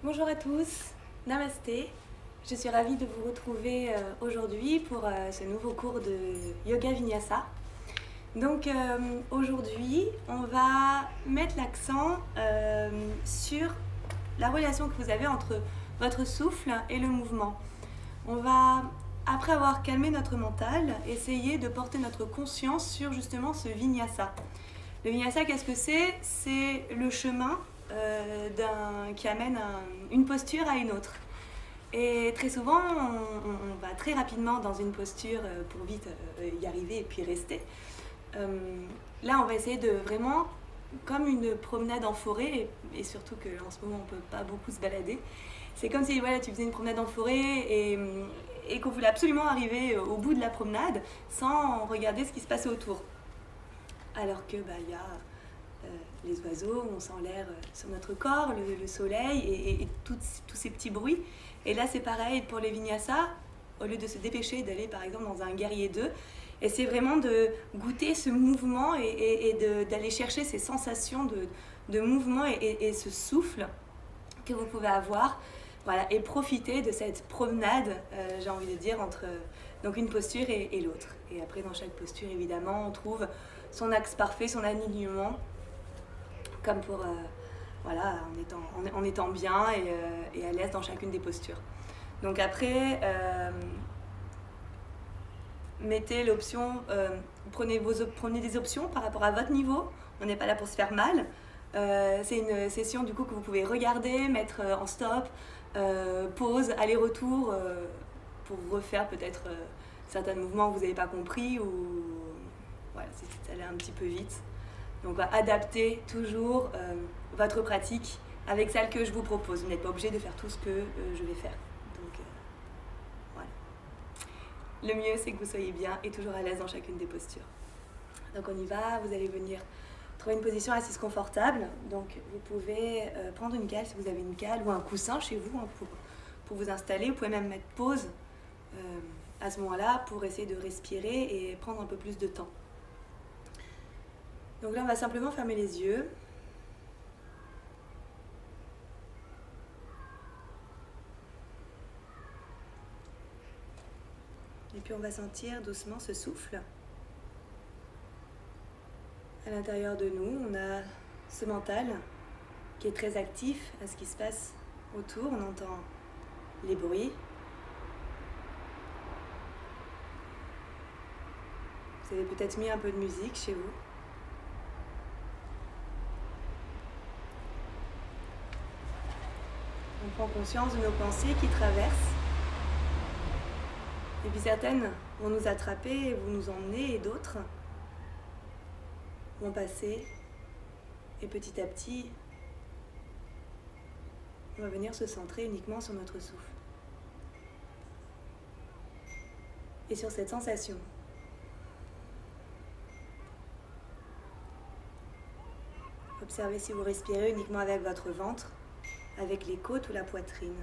Bonjour à tous, Namasté. Je suis ravie de vous retrouver aujourd'hui pour ce nouveau cours de Yoga Vinyasa. Donc aujourd'hui, on va mettre l'accent sur la relation que vous avez entre votre souffle et le mouvement. On va, après avoir calmé notre mental, essayer de porter notre conscience sur justement ce Vinyasa. Le Vinyasa, qu'est-ce que c'est ? C'est le chemin qui amène une posture à une autre. Et très souvent, on va très rapidement dans une posture pour vite y arriver et puis rester. Là, on va essayer de vraiment, comme une promenade en forêt, et surtout qu'en ce moment, on ne peut pas beaucoup se balader. C'est comme si tu faisais une promenade en forêt et qu'on voulait absolument arriver au bout de la promenade sans regarder ce qui se passait autour. Alors que y a les oiseaux, on sent l'air sur notre corps, le soleil et tous ces petits bruits. Et là, c'est pareil pour les vinyasas. Au lieu de se dépêcher d'aller, par exemple, dans un guerrier 2, et c'est vraiment de goûter ce mouvement et d'aller chercher ces sensations de mouvement et ce souffle que vous pouvez avoir. Voilà, et profiter de cette promenade, j'ai envie de dire, entre donc une posture et l'autre. Et après, dans chaque posture, évidemment, on trouve son axe parfait, son alignement, comme pour, en étant bien et à l'aise dans chacune des postures. Donc après, mettez l'option, prenez des options par rapport à votre niveau. On n'est pas là pour se faire mal. C'est une session du coup que vous pouvez regarder, mettre en stop, pause, aller-retour, pour refaire peut-être certains mouvements que vous n'avez pas compris ou si ça allait un petit peu vite. Donc adaptez toujours votre pratique avec celle que je vous propose. Vous n'êtes pas obligé de faire tout ce que je vais faire. Donc voilà. Le mieux, c'est que vous soyez bien et toujours à l'aise dans chacune des postures. Donc on y va, vous allez venir trouver une position assise confortable. Donc vous pouvez prendre une cale si vous avez une cale ou un coussin chez vous pour vous installer. Vous pouvez même mettre pause à ce moment-là pour essayer de respirer et prendre un peu plus de temps. Donc là, on va simplement fermer les yeux. Et puis on va sentir doucement ce souffle. À l'intérieur de nous, on a ce mental qui est très actif à ce qui se passe autour. On entend les bruits. Vous avez peut-être mis un peu de musique chez vous. On prend conscience de nos pensées qui traversent. Et puis certaines vont nous attraper, vont nous emmener, et d'autres vont passer. Et petit à petit, on va venir se centrer uniquement sur notre souffle. Et sur cette sensation. Observez si vous respirez uniquement avec votre ventre, avec les côtes ou la poitrine.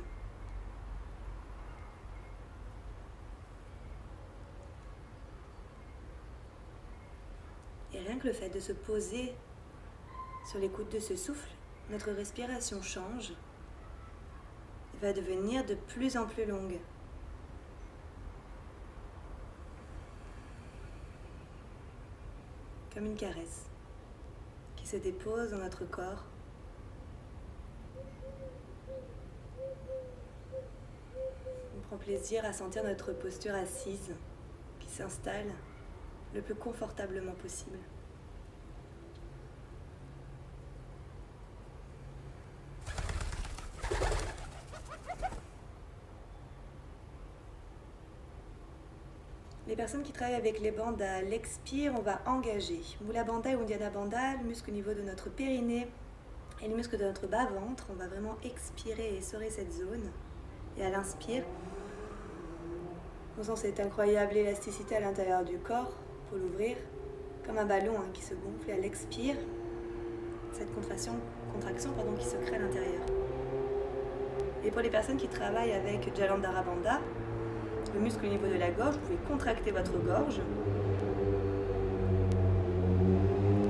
Et rien que le fait de se poser sur l'écoute de ce souffle, notre respiration change et va devenir de plus en plus longue. Comme une caresse qui se dépose dans notre corps. On prend plaisir à sentir notre posture assise qui s'installe le plus confortablement possible. Les personnes qui travaillent avec les bandes à l'expire, on va engager Mula Bandha et Uddiyana Bandha, le muscle au niveau de notre périnée et le muscle de notre bas-ventre. On va vraiment expirer et essorer cette zone. Et à l'inspire, on sent cette incroyable élasticité à l'intérieur du corps pour l'ouvrir, comme un ballon qui se gonfle. Et à l'expire, cette contraction qui se crée à l'intérieur. Et pour les personnes qui travaillent avec Jalandhara Bandha, le muscle au niveau de la gorge, vous pouvez contracter votre gorge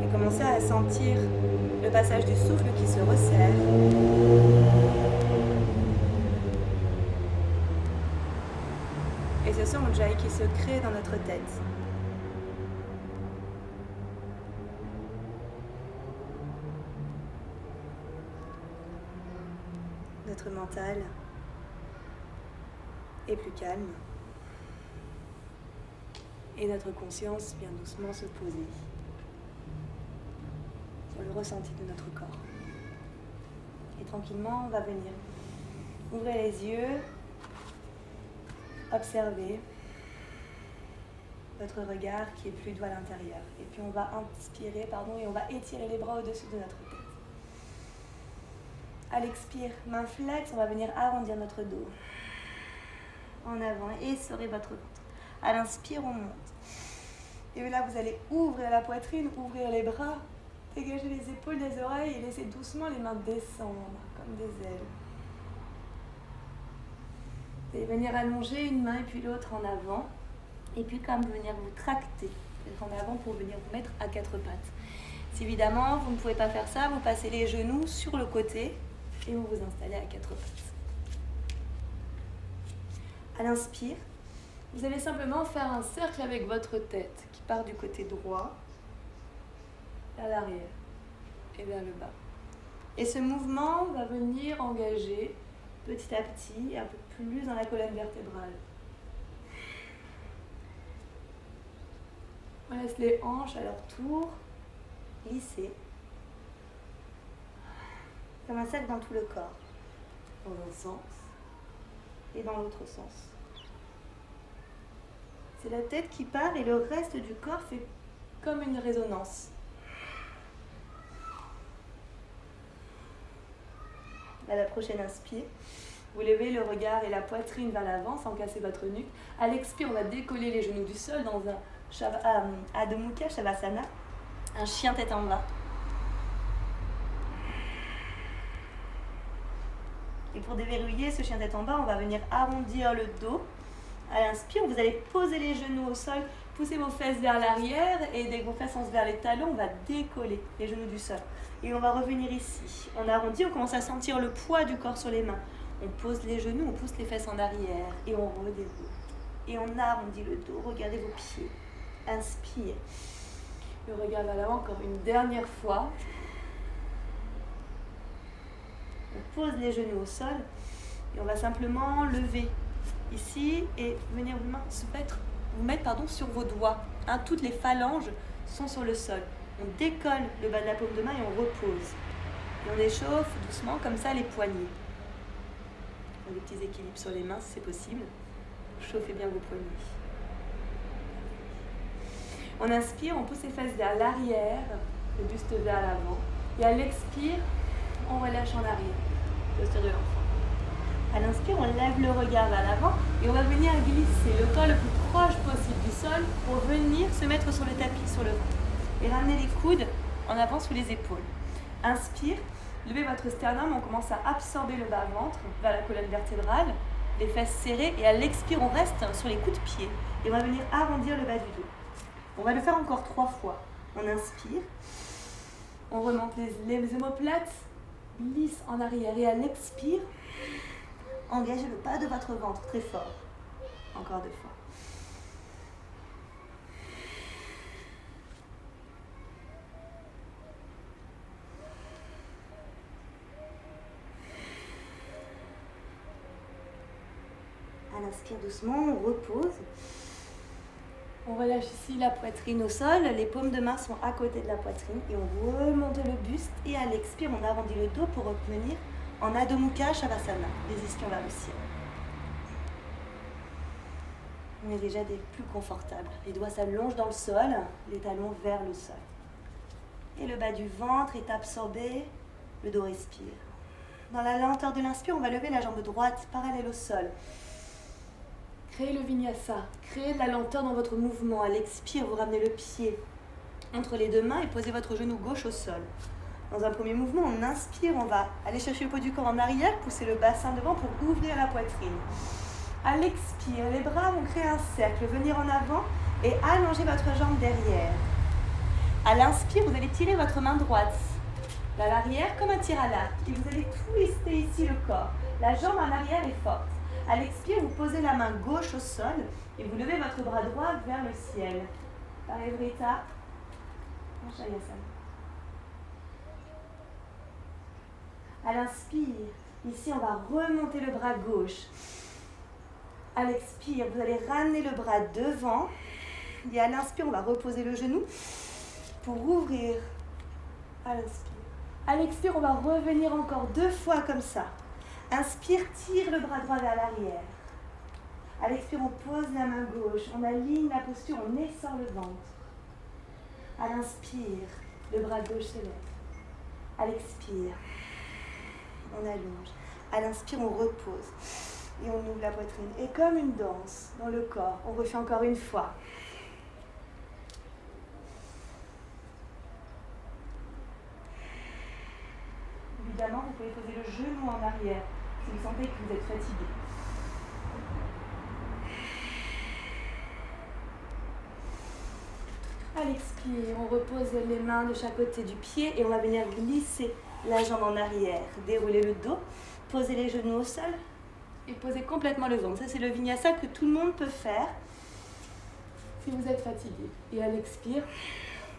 et commencer à sentir le passage du souffle qui se resserre Ujjayi qui se crée dans notre tête. Notre mental est plus calme et notre conscience vient doucement se poser sur le ressenti de notre corps. Et tranquillement, on va venir ouvrir les yeux, observer votre regard qui est plus doux à l'intérieur. Et puis on va inspirer, et on va étirer les bras au-dessus de notre tête. À l'expire, main flex, on va venir arrondir notre dos. En avant, essorez votre ventre. À l'inspire, on monte. Et là, vous allez ouvrir la poitrine, ouvrir les bras, dégager les épaules des oreilles et laisser doucement les mains descendre, comme des ailes. Vous allez venir allonger une main et puis l'autre en avant. Et puis comme venir vous tracter en avant pour venir vous mettre à quatre pattes. Si évidemment, vous ne pouvez pas faire ça, vous passez les genoux sur le côté et vous vous installez à quatre pattes. À l'inspire, vous allez simplement faire un cercle avec votre tête qui part du côté droit vers l'arrière et vers le bas. Et ce mouvement va venir engager petit à petit un peu plus dans la colonne vertébrale. On laisse les hanches à leur tour glisser comme un cercle dans tout le corps, dans un sens et dans l'autre sens. C'est la tête qui part et le reste du corps fait comme une résonance. À la prochaine inspire, vous levez le regard et la poitrine vers l'avant sans casser votre nuque. À l'expire, on va décoller les genoux du sol dans un Adho Mukha Shavasana, un chien tête en bas. Et pour déverrouiller ce chien tête en bas, on va venir arrondir le dos. À l'inspire, vous allez poser les genoux au sol, pousser vos fesses vers l'arrière et dès que vos fesses sont vers les talons, on va décoller les genoux du sol. Et on va revenir ici. On arrondit, on commence à sentir le poids du corps sur les mains. On pose les genoux, on pousse les fesses en arrière et on redéroule. Et on arrondit le dos, regardez vos pieds. Inspire. Le regard vers l'avant encore une dernière fois. On pose les genoux au sol et on va simplement lever ici et venir vous mettre sur vos doigts. Toutes les phalanges sont sur le sol. On décolle le bas de la paume de main et on repose. Et on échauffe doucement comme ça les poignets. Des petits équilibres sur les mains si c'est possible. Chauffez bien vos poignets. On inspire, on pousse les fesses vers l'arrière, le buste vers l'avant. Et à l'expire, on relâche en arrière, posture de l'enfant. À l'inspire, on lève le regard vers l'avant et on va venir glisser le corps le plus proche possible du sol pour venir se mettre sur le tapis, sur le ventre. Et ramener les coudes en avant sous les épaules. Inspire, levez votre sternum, on commence à absorber le bas-ventre vers la colonne vertébrale, les fesses serrées. Et à l'expire, on reste sur les coups de pied et on va venir arrondir le bas du dos. On va le faire encore 3 fois. On inspire, on remonte les omoplates, glisse en arrière et à l'expire, engagez le bas de votre ventre très fort. Encore 2 fois. À l'inspire doucement, on repose. On relâche ici la poitrine au sol, les paumes de main sont à côté de la poitrine et on remonte le buste et à l'expire, on arrondit le dos pour revenir en Adho Mukha Shavasana, les ischions vers le ciel. On est déjà des plus confortables. Les doigts s'allongent dans le sol, les talons vers le sol. Et le bas du ventre est absorbé, le dos respire. Dans la lenteur de l'inspire, on va lever la jambe droite parallèle au sol. Créez le vinyasa, créez de la lenteur dans votre mouvement. À l'expire, vous ramenez le pied entre les 2 mains et posez votre genou gauche au sol. Dans un premier mouvement, on inspire, on va aller chercher le poids du corps en arrière, pousser le bassin devant pour ouvrir la poitrine. À l'expire, les bras vont créer un cercle, venir en avant et allonger votre jambe derrière. À l'inspire, vous allez tirer votre main droite vers l'arrière comme un tir à l'arc. Et vous allez twister ici le corps. La jambe en arrière est forte. À l'expire, vous posez la main gauche au sol et vous levez votre bras droit vers le ciel. Parivrita, Anshayasana. À l'inspire, ici on va remonter le bras gauche. À l'expire, vous allez ramener le bras devant. Et à l'inspire, on va reposer le genou pour ouvrir. À l'inspire. À l'expire, on va revenir encore 2 fois comme ça. Inspire, tire le bras droit vers l'arrière. À l'expire, on pose la main gauche, on aligne la posture, on essore le ventre. À l'inspire, le bras gauche se lève. À l'expire, on allonge. À l'inspire, on repose. Et on ouvre la poitrine. Et comme une danse dans le corps, on refait encore une fois. Évidemment, vous pouvez poser le genou en arrière si vous sentez que vous êtes fatigué. À l'expire, on repose les mains de chaque côté du pied et on va venir glisser la jambe en arrière. Dérouler le dos, poser les genoux au sol et poser complètement le ventre. Ça, c'est le vinyasa que tout le monde peut faire si vous êtes fatigué. Et à l'expire,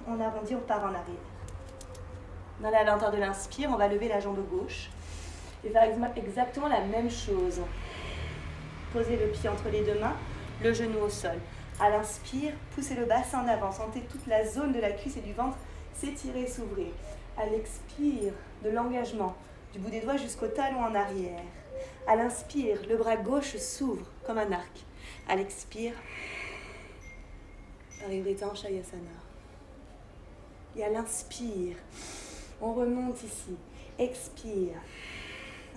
on arrondit, on part en arrière. Dans la lenteur de l'inspire, on va lever la jambe gauche et faire exactement la même chose. Posez le pied entre les 2 mains, le genou au sol. À l'inspire, poussez le bassin en avant. Sentez toute la zone de la cuisse et du ventre s'étirer et s'ouvrir. À l'expire, de l'engagement du bout des doigts jusqu'au talon en arrière. À l'inspire, le bras gauche s'ouvre comme un arc. À l'expire, Parivrita Anshayasana. Et à l'inspire, on remonte ici. Expire,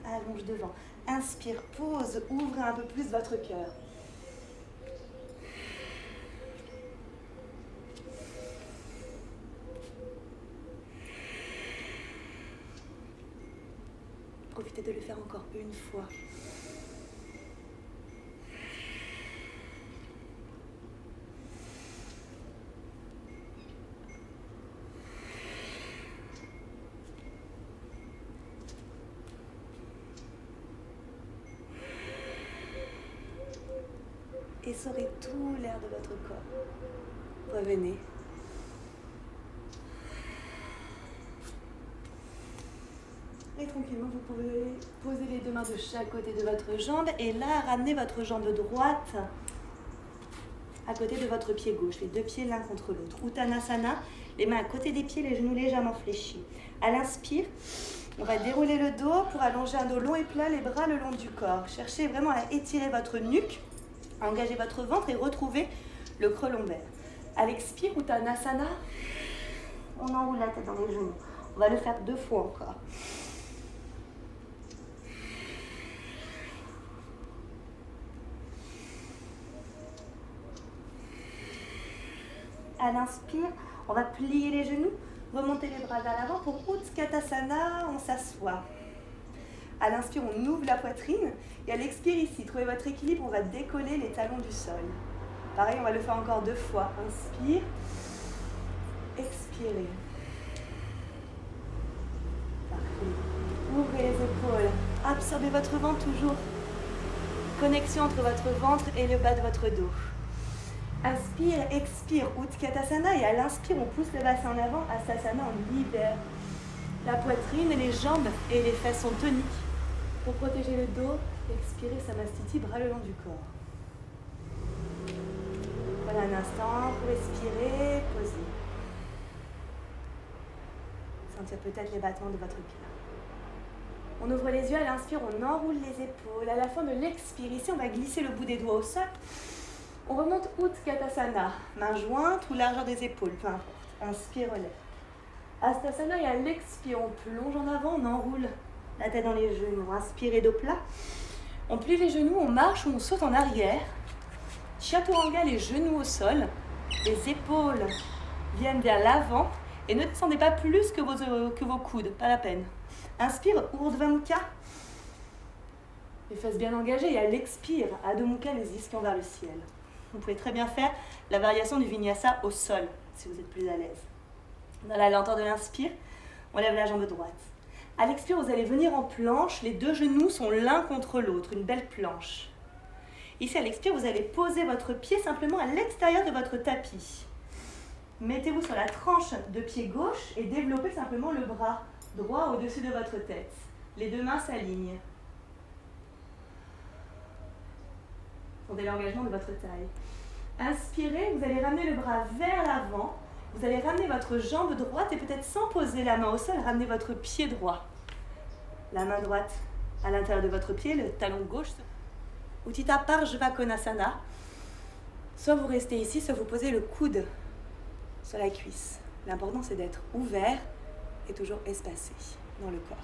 allonge devant. Inspire, pose, ouvrez un peu plus votre cœur. Profitez de le faire encore une fois. Essorez tout l'air de votre corps. Revenez. Et tranquillement, vous pouvez poser les 2 mains de chaque côté de votre jambe et là, ramenez votre jambe droite à côté de votre pied gauche, les 2 pieds l'un contre l'autre. Uttanasana, les mains à côté des pieds, les genoux légèrement fléchis. À l'inspire, on va dérouler le dos pour allonger un dos long et plat, les bras le long du corps. Cherchez vraiment à étirer votre nuque, à engager votre ventre et retrouver le creux lombaire. À l'expire, Uttanasana, on enroule la tête dans les genoux. On va le faire 2 fois encore. À l'inspire, on va plier les genoux, remonter les bras vers l'avant pour Utkatasana, on s'assoit. À l'inspire, on ouvre la poitrine et à l'expire ici, trouvez votre équilibre, on va décoller les talons du sol. Pareil, on va le faire encore 2 fois. Inspire, expirez. Parfait. Ouvrez les épaules, absorbez votre ventre toujours. Connexion entre votre ventre et le bas de votre dos. Inspire, expire, Utkatasana et à l'inspire, on pousse le bassin en avant. Astasana, on libère la poitrine et les jambes et les fesses sont toniques. Pour protéger le dos, expirez, Samastiti, bras le long du corps. Voilà un instant pour respirer, poser. Sentir peut-être les battements de votre cœur. On ouvre les yeux, à l'inspire, on enroule les épaules. À la fin de l'expire, ici, on va glisser le bout des doigts au sol. On remonte Utkatasana, main jointe ou largeur des épaules, peu importe. Inspire, relève. Astasana et à l'expire, on plonge en avant, on enroule la tête dans les genoux. Inspirez dos plat. On plie les genoux, on marche ou on saute en arrière. Chaturanga, les genoux au sol. Les épaules viennent vers l'avant. Et ne descendez pas plus que vos coudes, pas la peine. Inspire, Urdhva Mukha. Les fesses bien engagées. Et à l'expire, Adho Mukha, les ischions vers le ciel. Vous pouvez très bien faire la variation du vinyasa au sol, si vous êtes plus à l'aise. Dans la lenteur de l'inspire, on lève la jambe droite. À l'expire, vous allez venir en planche. Les deux genoux sont l'un contre l'autre, une belle planche. Ici, à l'expire, vous allez poser votre pied simplement à l'extérieur de votre tapis. Mettez-vous sur la tranche de pied gauche et développez simplement le bras droit au-dessus de votre tête. Les deux mains s'alignent. Sentez l'engagement de votre taille. Inspirez, vous allez ramener le bras vers l'avant. Vous allez ramener votre jambe droite et peut-être sans poser la main au sol, ramener votre pied droit. La main droite à l'intérieur de votre pied, le talon gauche. Utthita Parshva Konasana. Soit vous restez ici, soit vous posez le coude sur la cuisse. L'important, c'est d'être ouvert et toujours espacé dans le corps.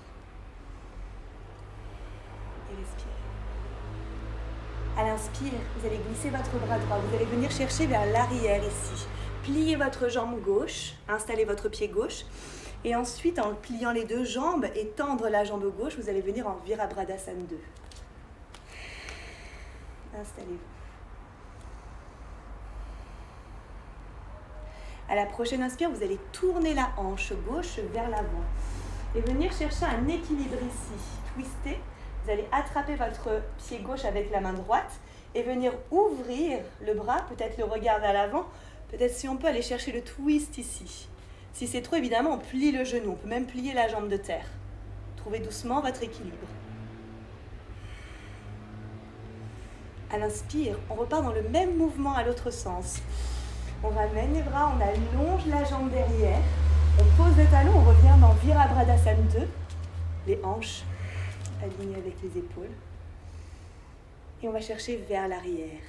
Et respirez. À l'inspire, vous allez glisser votre bras droit. Vous allez venir chercher vers l'arrière ici. Pliez votre jambe gauche, installez votre pied gauche. Et ensuite, en pliant les deux jambes et tendre la jambe gauche, vous allez venir en Virabhadrasana 2. Installez-vous. À la prochaine inspire, vous allez tourner la hanche gauche vers l'avant et venir chercher un équilibre ici. Twister, vous allez attraper votre pied gauche avec la main droite et venir ouvrir le bras, peut-être le regard vers l'avant, peut-être si on peut aller chercher le twist ici. Si c'est trop, évidemment, on plie le genou, on peut même plier la jambe de terre. Trouvez doucement votre équilibre. À l'inspire, on repart dans le même mouvement à l'autre sens. On ramène les bras, on allonge la jambe derrière, on pose le talon, on revient dans Virabhadrasana 2, les hanches alignées avec les épaules. Et on va chercher vers l'arrière.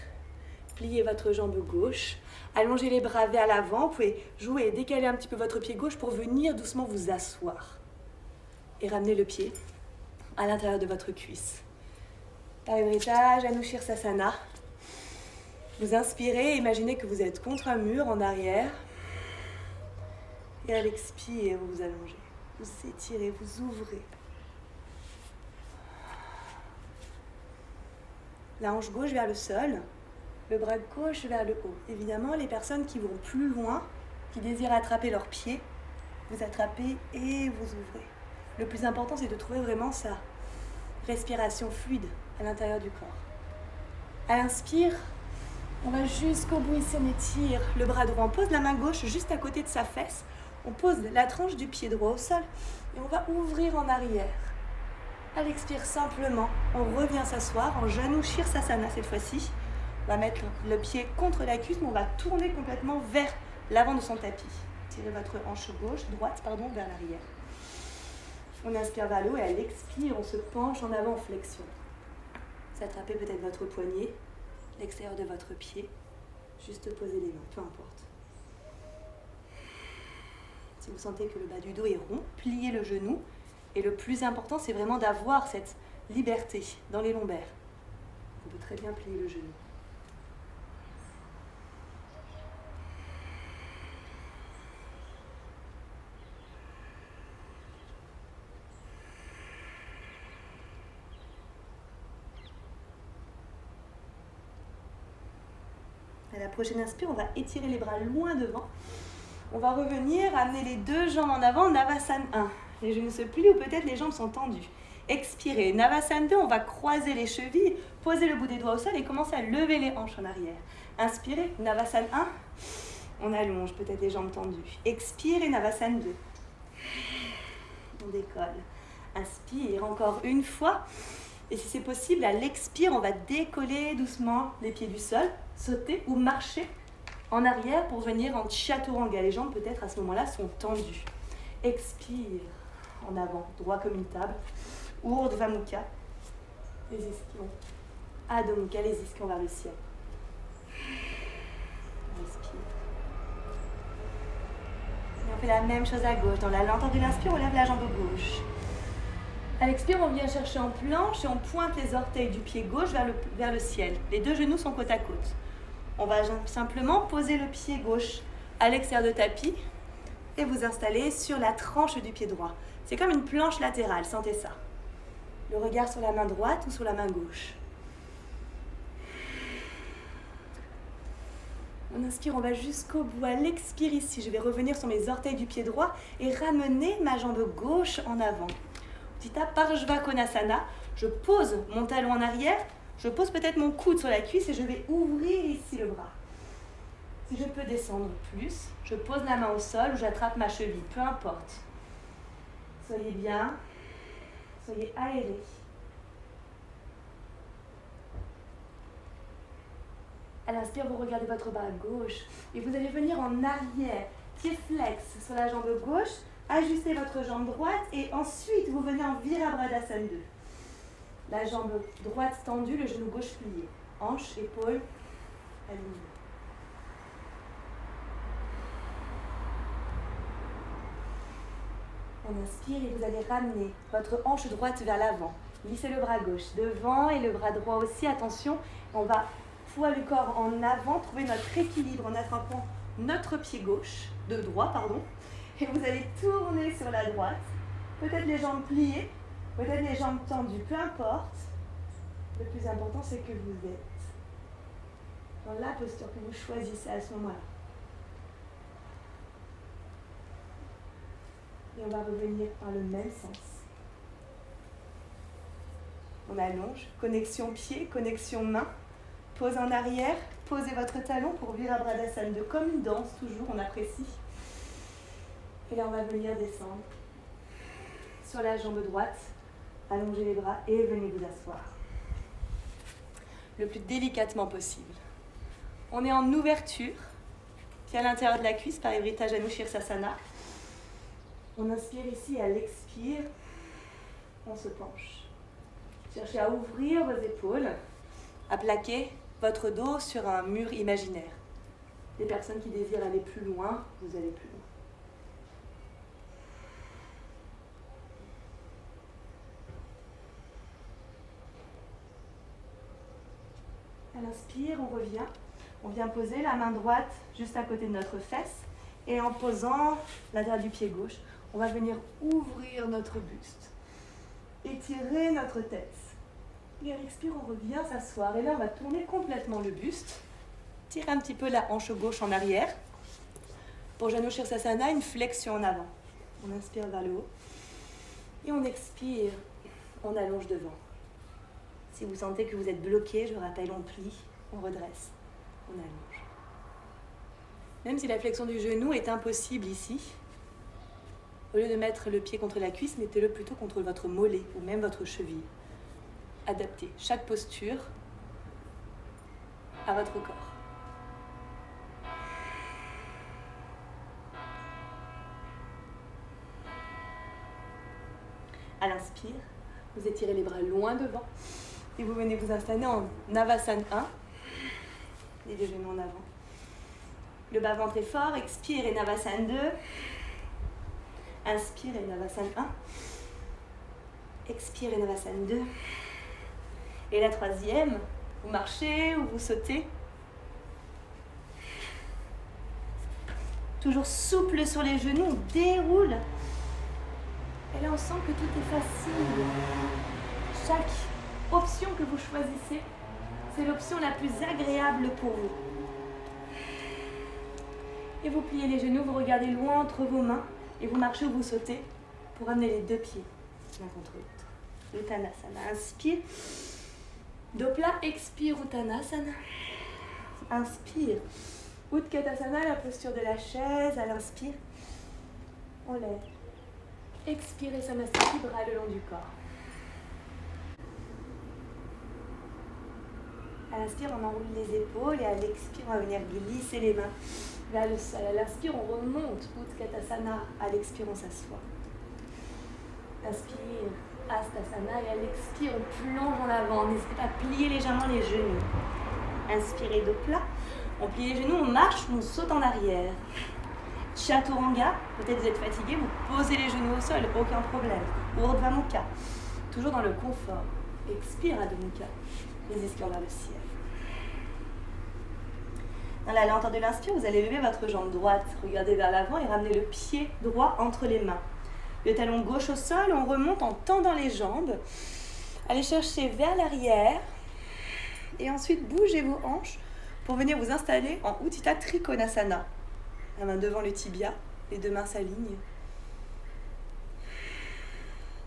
Pliez votre jambe gauche, allongez les bras vers l'avant, vous pouvez jouer et décaler un petit peu votre pied gauche pour venir doucement vous asseoir. Et ramenez le pied à l'intérieur de votre cuisse. Parivrtta, Janu Sirsasana. Vous inspirez, imaginez que vous êtes contre un mur en arrière. Et à l'expire, vous vous allongez. Vous étirez, vous ouvrez. La hanche gauche vers le sol, le bras gauche vers le haut. Évidemment, les personnes qui vont plus loin, qui désirent attraper leurs pieds, vous attrapez et vous ouvrez. Le plus important, c'est de trouver vraiment sa respiration fluide à l'intérieur du corps. À l'inspire, on va jusqu'au bout ici, on étire le bras droit. On pose la main gauche juste à côté de sa fesse. On pose la tranche du pied droit au sol et on va ouvrir en arrière. À l'expire, simplement, on revient s'asseoir en Janu Sirsasana cette fois-ci. On va mettre le pied contre la cuisse, mais on va tourner complètement vers l'avant de son tapis. Tirez votre hanche droite, vers l'arrière. On inspire vers le haut et à l'expire, on se penche en avant en flexion. Vous attrapez peut-être votre poignet, l'extérieur de votre pied, juste posez les mains, peu importe. Si vous sentez que le bas du dos est rond, pliez le genou. Et le plus important, c'est vraiment d'avoir cette liberté dans les lombaires. On peut très bien plier le genou. À la prochaine inspire, on va étirer les bras loin devant. On va revenir, amener les deux jambes en avant, Navasana 1. Les genoux se plient ou peut-être les jambes sont tendues. Expirez. Navasana 2, on va croiser les chevilles, poser le bout des doigts au sol et commencer à lever les hanches en arrière. Inspirez. Navasana 1, on allonge, peut-être les jambes tendues. Expirez. Navasana 2. On décolle. Inspire encore une fois. Et si c'est possible, à l'expire, on va décoller doucement les pieds du sol, sauter ou marcher en arrière pour venir en chaturanga. Les jambes peut-être à ce moment-là sont tendues. Expire en avant, droit comme une table. Urdhva Mukha. Les ischions. Adho Mukha, les ischions vers le ciel. Respire. Et on fait la même chose à gauche. Dans la lenteur de l'inspire, on lève la jambe gauche. À l'expire, on vient chercher en planche et on pointe les orteils du pied gauche vers le ciel. Les deux genoux sont côte à côte. On va simplement poser le pied gauche à l'extérieur de tapis et vous installer sur la tranche du pied droit. C'est comme une planche latérale, sentez ça. Le regard sur la main droite ou sur la main gauche. On inspire, on va jusqu'au bout. À l'expire ici, je vais revenir sur mes orteils du pied droit et ramener ma jambe gauche en avant. Utthita Parshvakonasana. Je pose mon talon en arrière, je pose peut-être mon coude sur la cuisse et je vais ouvrir ici le bras. Si je peux descendre plus, je pose la main au sol ou j'attrape ma cheville, peu importe. Soyez bien, soyez aérés. À l'inspire, vous regardez votre bras gauche et vous allez venir en arrière, pied flex sur la jambe gauche, ajustez votre jambe droite et ensuite vous venez en Virabhadrasana 2. La jambe droite tendue, le genou gauche plié. Hanche, épaule, aligné. On inspire et vous allez ramener votre hanche droite vers l'avant. Lissez le bras gauche devant et le bras droit aussi. Attention, on va poids le corps en avant, trouver notre équilibre en attrapant notre pied gauche, et vous allez tourner sur la droite, peut-être les jambes pliées, peut-être les jambes tendues, peu importe. Le plus important, c'est que vous êtes dans la posture que vous choisissez à ce moment-là. Et on va revenir dans le même sens. On allonge, connexion pied, connexion main. Pose en arrière, posez votre talon pour Virabhadrasana 2, comme une danse toujours, on apprécie. Et là on va venir descendre sur la jambe droite, allongez les bras et venez vous asseoir. Le plus délicatement possible. On est en ouverture, pied à l'intérieur de la cuisse, Parivrtta Janu Shirsasana. On inspire ici, à l'expire, on se penche. Cherchez à ouvrir vos épaules, à plaquer votre dos sur un mur imaginaire. Les personnes qui désirent aller plus loin, vous allez plus loin. À l'inspire, on revient. On vient poser la main droite juste à côté de notre fesse. Et en posant l'intérieur du pied gauche, on va venir ouvrir notre buste. Étirer notre tête. Et à l'expire, on revient s'asseoir. Et là, on va tourner complètement le buste. Tirez un petit peu la hanche gauche en arrière. Pour Janu Shirsasana, une flexion en avant. On inspire vers le haut. Et on expire, on allonge devant. Si vous sentez que vous êtes bloqué, je vous rappelle, on plie, on redresse, on allonge. Même si la flexion du genou est impossible ici, au lieu de mettre le pied contre la cuisse, mettez-le plutôt contre votre mollet ou même votre cheville. Adaptez chaque posture à votre corps. À l'inspire, vous étirez les bras loin devant et vous venez vous installer en Navasana 1. Les deux genoux en avant. Le bas-ventre est fort, expire et Navasana 2. Inspire et Navasana 1. Expire et Navasana 2. Et la troisième, vous marchez ou vous sautez. Toujours souple sur les genoux, on déroule. Et là, on sent que tout est facile. Chaque option que vous choisissez, c'est l'option la plus agréable pour vous. Et vous pliez les genoux, vous regardez loin entre vos mains et vous marchez ou vous sautez pour amener les deux pieds l'un contre l'autre. Uttanasana, inspire. Dopla, expire Uttanasana. Inspire. Utkatasana, la posture de la chaise. À l'inspire, on lève. Expirez Samastiti, bras le long du corps. À l'inspire, on enroule les épaules et à l'expire, on va venir glisser les mains vers le sol. À l'inspire, on remonte Utkatasana. À l'expire, on s'assoit. Inspire, Hastasana et à l'expire, on plonge en avant. N'hésitez pas à plier légèrement les genoux. Inspirez de plat. On plie les genoux, on marche, on saute en arrière. Chaturanga, peut-être vous êtes fatigué, vous posez les genoux au sol, aucun problème. Urdhva Mukha, toujours dans le confort. Expire Adho Mukha, les ischions vers le ciel. Dans la lenteur de l'inspire, vous allez lever votre jambe droite, regardez vers l'avant et ramener le pied droit entre les mains. Le talon gauche au sol, on remonte en tendant les jambes. Allez chercher vers l'arrière et ensuite bougez vos hanches pour venir vous installer en Utthita Trikonasana. La main devant le tibia, les deux mains s'alignent.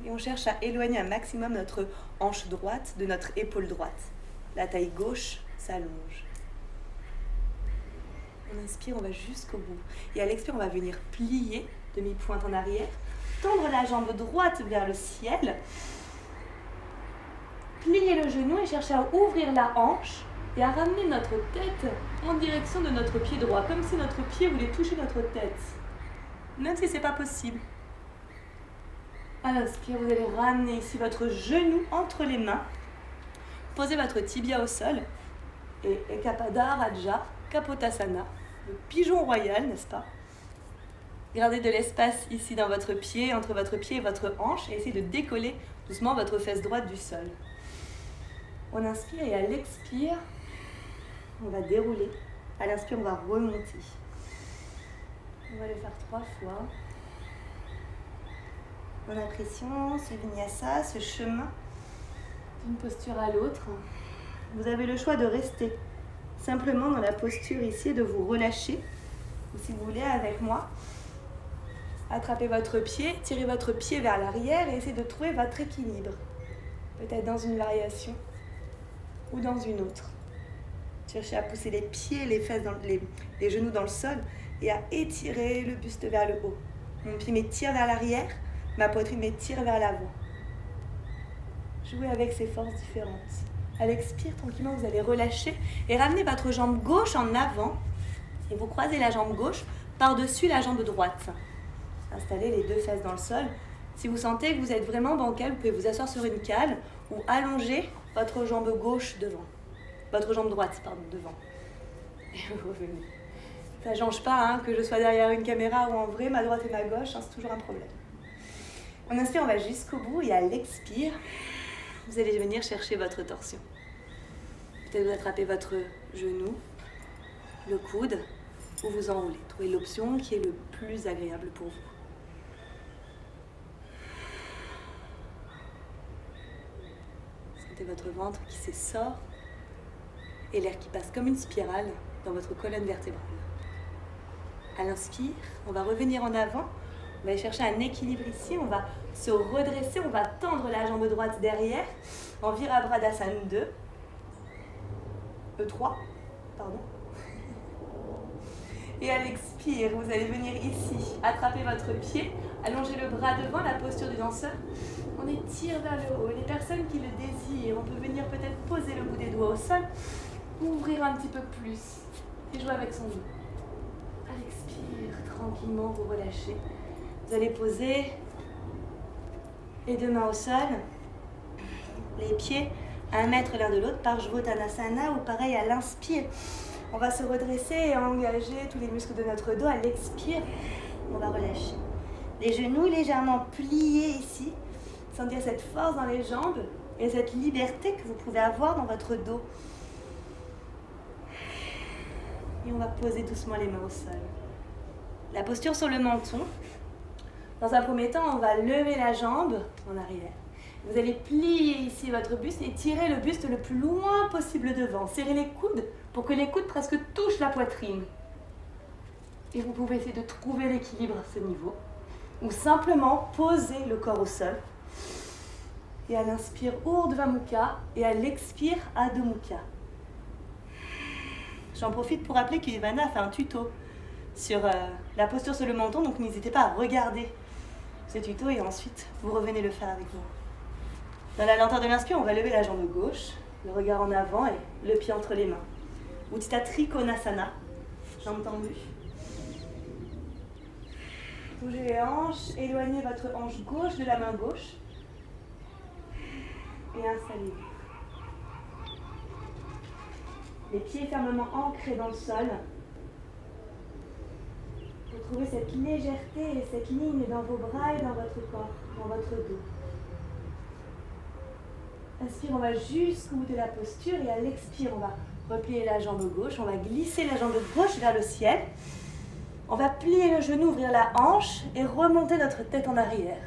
Et on cherche à éloigner un maximum notre hanche droite de notre épaule droite. La taille gauche s'allonge. On inspire, on va jusqu'au bout. Et à l'expire, on va venir plier, demi-pointe en arrière, tendre la jambe droite vers le ciel, plier le genou et chercher à ouvrir la hanche et à ramener notre tête en direction de notre pied droit, comme si notre pied voulait toucher notre tête, même si ce n'est pas possible. À l'inspire, vous allez ramener ici votre genou entre les mains, posez votre tibia au sol et Ekapada Raja Kapotasana, le pigeon royal, n'est-ce pas? Gardez de l'espace ici dans votre pied, entre votre pied et votre hanche, et essayez de décoller doucement votre fesse droite du sol. On inspire et à l'expire, on va dérouler. À l'inspire, on va remonter. On va le faire 3 fois. En appréciant ce vinyasa, ce chemin d'une posture à l'autre. Vous avez le choix de rester simplement dans la posture ici, de vous relâcher. Ou si vous voulez, avec moi, attrapez votre pied, tirez votre pied vers l'arrière et essayez de trouver votre équilibre. Peut-être dans une variation ou dans une autre. Cherchez à pousser les pieds, les fesses, les genoux dans le sol et à étirer le buste vers le haut. Mon pied m'étire vers l'arrière, ma poitrine m'étire vers l'avant. Jouez avec ces forces différentes. À l'expire, tranquillement, vous allez relâcher et ramener votre jambe gauche en avant et vous croisez la jambe gauche par-dessus la jambe droite. Installez les 2 fesses dans le sol. Si vous sentez que vous êtes vraiment bancal, vous pouvez vous asseoir sur une cale ou allonger votre jambe gauche devant. Votre jambe droite, pardon, devant. Et vous revenez. Ça ne change pas que je sois derrière une caméra ou en vrai, ma droite et ma gauche, c'est toujours un problème. On inspire, on va jusqu'au bout et à l'expire, vous allez venir chercher votre torsion. Peut-être vous attrapez votre genou, le coude, ou vous enroulez. Trouvez l'option qui est le plus agréable pour vous. Sentez votre ventre qui s'essore et l'air qui passe comme une spirale dans votre colonne vertébrale. À l'inspire, on va revenir en avant. On va aller chercher un équilibre ici, on va se redresser, on va tendre la jambe droite derrière en Virabhadasana 2, E3, pardon. Et à l'expire, vous allez venir ici, attraper votre pied, allonger le bras devant, la posture du danseur. On étire vers le haut. Les personnes qui le désirent, on peut venir peut-être poser le bout des doigts au sol, ouvrir un petit peu plus et jouer avec son dos. À l'expire, tranquillement, vous relâchez. Vous allez poser les 2 mains au sol, les pieds à 1 mètre l'un de l'autre, Parshvottanasana ou pareil à l'inspire. On va se redresser et engager tous les muscles de notre dos. À l'expire, on va relâcher. Les genoux légèrement pliés ici. Sentir cette force dans les jambes et cette liberté que vous pouvez avoir dans votre dos. Et on va poser doucement les mains au sol. La posture sur le menton. Dans un premier temps, on va lever la jambe en arrière. Vous allez plier ici votre buste et tirer le buste le plus loin possible devant. Serrez les coudes pour que les coudes presque touchent la poitrine. Et vous pouvez essayer de trouver l'équilibre à ce niveau. Ou simplement poser le corps au sol. Et à l'inspire, Urdhva Mukha. Et à l'expire, Adho Mukha. J'en profite pour rappeler qu'Ivana a fait un tuto sur la posture sur le menton. Donc n'hésitez pas à regarder ce tuto et ensuite vous revenez le faire avec moi. Dans la lenteur de l'inspire, on va lever la jambe gauche, le regard en avant et le pied entre les mains. Utthita Trikonasana, jambes tendues. Bougez les hanches, éloignez votre hanche gauche de la main gauche et installez-vous. Les pieds fermement ancrés dans le sol. Retrouvez cette légèreté et cette ligne dans vos bras et dans votre corps, dans votre dos. Inspire, on va jusqu'au bout de la posture et à l'expire, on va replier la jambe gauche, on va glisser la jambe gauche vers le ciel. On va plier le genou, ouvrir la hanche et remonter notre tête en arrière.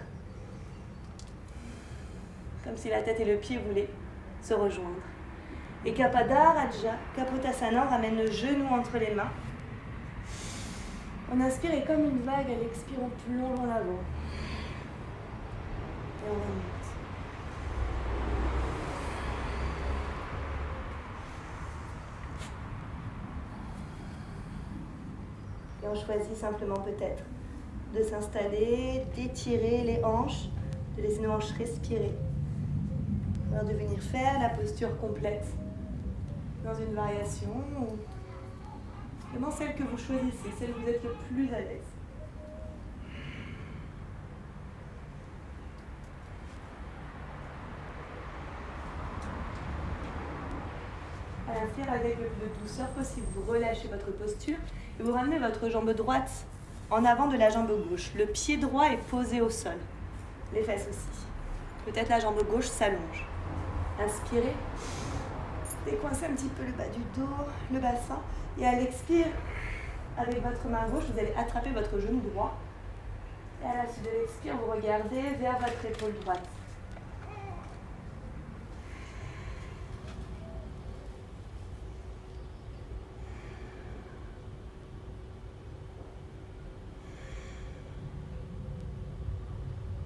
Comme si la tête et le pied voulaient se rejoindre. Et Ekapada Raja Kapotasana, on ramène le genou entre les mains. On inspire et comme une vague, elle expire, on plonge en avant. on remonte. Et on choisit simplement peut-être de s'installer, d'étirer les hanches, de laisser nos hanches respirer. Alors de venir faire la posture complète dans une variation ou vraiment celle que vous choisissez, celle où vous êtes le plus à l'aise. À l'inspire, avec le plus de douceur possible, vous relâchez votre posture et vous ramenez votre jambe droite en avant de la jambe gauche. Le pied droit est posé au sol, les fesses aussi. Peut-être la jambe gauche s'allonge. Inspirez, décoincez un petit peu le bas du dos, le bassin. Et à l'expire, avec votre main gauche, vous allez attraper votre genou droit. Et à la suite de l'expire, vous regardez vers votre épaule droite.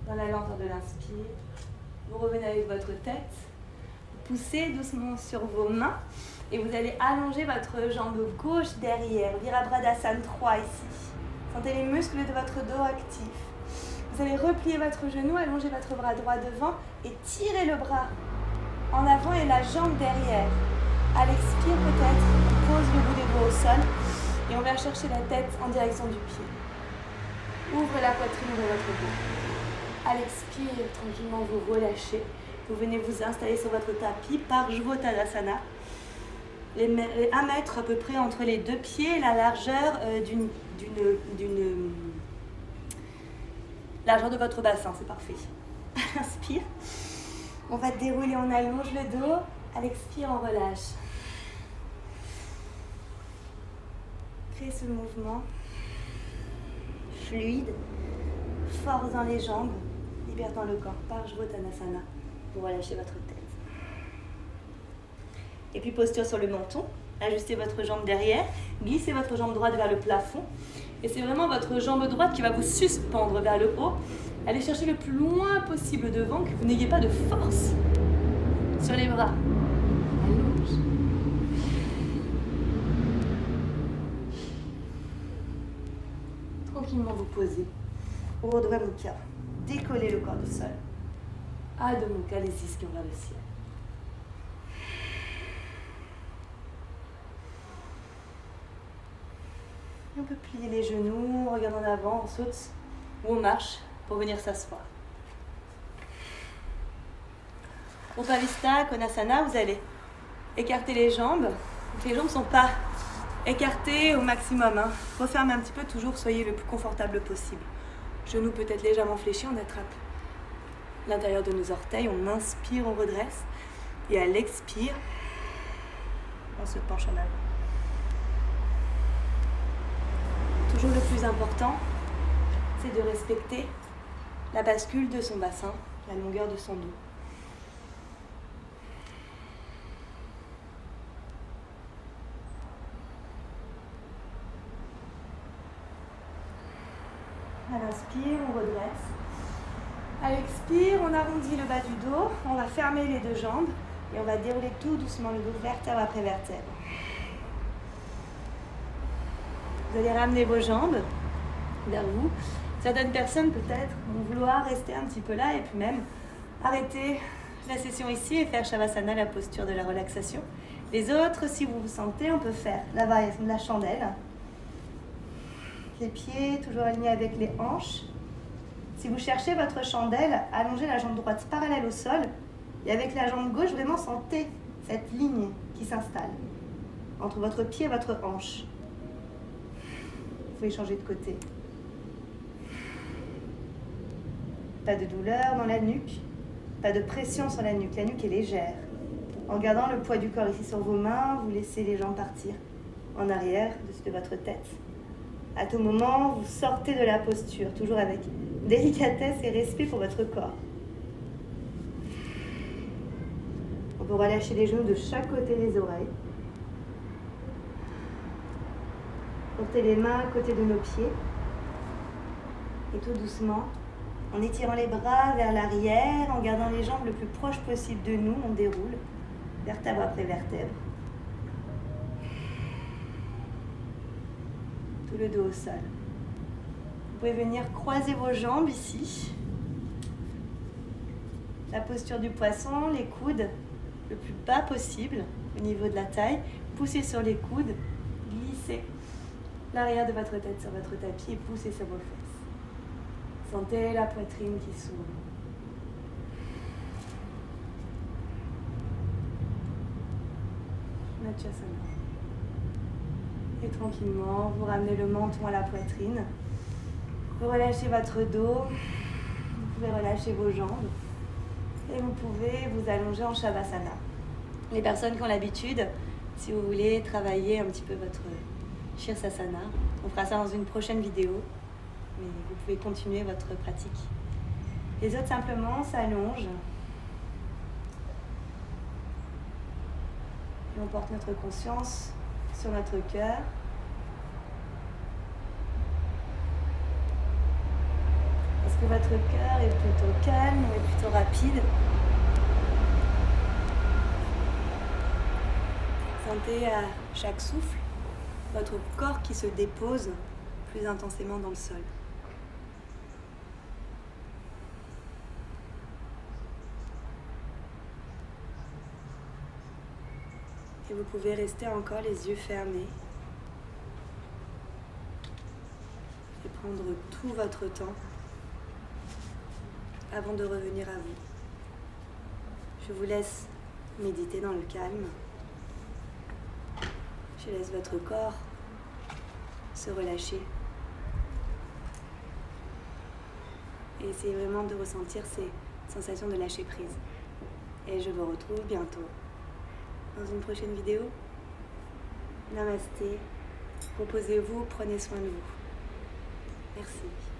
Dans la lenteur de l'inspire, vous revenez avec votre tête, vous poussez doucement sur vos mains et vous allez allonger votre jambe gauche derrière, Virabhadasana 3 ici. Sentez les muscles de votre dos actifs. Vous allez replier votre genou, allonger votre bras droit devant et tirer le bras en avant et la jambe derrière. À l'expire peut-être, on pose le bout des doigts au sol et on vient chercher la tête en direction du pied. Ouvrez la poitrine de votre dos. À l'expire, tranquillement, vous relâchez. Vous venez vous installer sur votre tapis par Parshvottanasana. Les 1 mètre à peu près entre les deux pieds, la largeur largeur de votre bassin, c'est parfait. Inspire. On va dérouler, on allonge le dos. À l'expire, on relâche. Créez ce mouvement fluide, force dans les jambes. Libère dans le corps, Parshvottanasana, pour relâcher votre tête. Et puis posture sur le menton, ajustez votre jambe derrière, glissez votre jambe droite vers le plafond. Et c'est vraiment votre jambe droite qui va vous suspendre vers le haut. Allez chercher le plus loin possible devant, que vous n'ayez pas de force sur les bras. Allonge. Tranquillement vous posez. Urdhva Mukha. Décollez le corps du sol. Adho Mukha, les ischions vers le ciel. Et on peut plier les genoux, on regarde en avant, on saute ou on marche pour venir s'asseoir. Upavistha Konasana, vous allez écarter les jambes. Donc les jambes ne sont pas écartées au maximum. Refermez un petit peu, toujours soyez le plus confortable possible. Genoux peut-être légèrement fléchis, on attrape l'intérieur de nos orteils, on inspire, on redresse. Et à l'expire, on se penche en avant. Toujours le plus important, c'est de respecter la bascule de son bassin, la longueur de son dos. À l'inspire, on redresse. À l'expire, on arrondit le bas du dos, on va fermer les deux jambes et on va dérouler tout doucement le dos, vertèbre après vertèbre. Vous allez ramener vos jambes vers vous. Certaines personnes peut-être vont vouloir rester un petit peu là et puis même arrêter la session ici et faire Shavasana, la posture de la relaxation. Les autres, si vous vous sentez, on peut faire la variation de la chandelle. Les pieds toujours alignés avec les hanches. Si vous cherchez votre chandelle, allongez la jambe droite parallèle au sol et avec la jambe gauche, vraiment sentez cette ligne qui s'installe entre votre pied et votre hanche. Vous pouvez changer de côté. Pas de douleur dans la nuque, pas de pression sur la nuque est légère. En gardant le poids du corps ici sur vos mains, vous laissez les jambes partir en arrière, au-dessus de votre tête. À tout moment, vous sortez de la posture, toujours avec délicatesse et respect pour votre corps. On peut relâcher les genoux de chaque côté des oreilles. Portez les mains à côté de nos pieds. Et tout doucement, En étirant les bras vers l'arrière, en gardant les jambes le plus proche possible de nous, on déroule vertèbre après vertèbre. Tout le dos au sol. Vous pouvez venir croiser vos jambes ici. La posture du poisson, les coudes le plus bas possible au niveau de la taille. Poussez sur les coudes, glissez l'arrière de votre tête sur votre tapis et poussez sur vos fesses. Sentez la poitrine qui s'ouvre. Matsasana. Et tranquillement, vous ramenez le menton à la poitrine. Vous relâchez votre dos. Vous pouvez relâcher vos jambes. Et vous pouvez vous allonger en Shavasana. Les personnes qui ont l'habitude, si vous voulez travailler un petit peu votre Shirsasana, on fera ça dans une prochaine vidéo, mais vous pouvez continuer votre pratique. Les autres simplement s'allongent. Et on porte notre conscience sur notre cœur. Est-ce que votre cœur est plutôt calme ou est plutôt rapide? Sentez à chaque souffle votre corps qui se dépose plus intensément dans le sol. Et vous pouvez rester encore les yeux fermés et prendre tout votre temps avant de revenir à vous. Je vous laisse méditer dans le calme. Je laisse votre corps se relâcher. Et essayez vraiment de ressentir ces sensations de lâcher prise. Et je vous retrouve bientôt dans une prochaine vidéo. Namasté. Reposez-vous, prenez soin de vous. Merci.